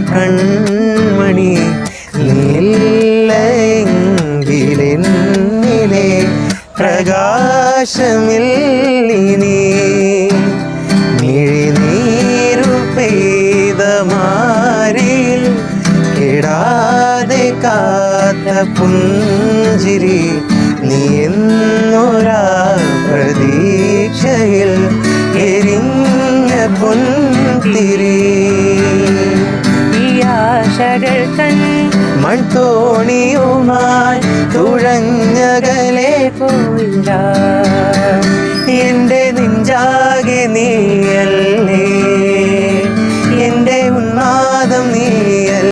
കൺമണി നീല്ലെങ്കിലെന്നിലെ പ്രകാശമില്ലിനി മിഴിനീരു പെയ്ത മാരിൽ കെടാതെ കാത്ത പുഞ്ചിരി നീ എന്നൊരാ പ്രതീക്ഷയിൽ എരിഞ്ഞ പൊൻതിരി ഈ ആശകൾ തൻ മൺതോണിയുമായി തുഴഞ്ഞകലെ പോയില്ല എൻ്റെ നെഞ്ചാകെ നീയല്ലേ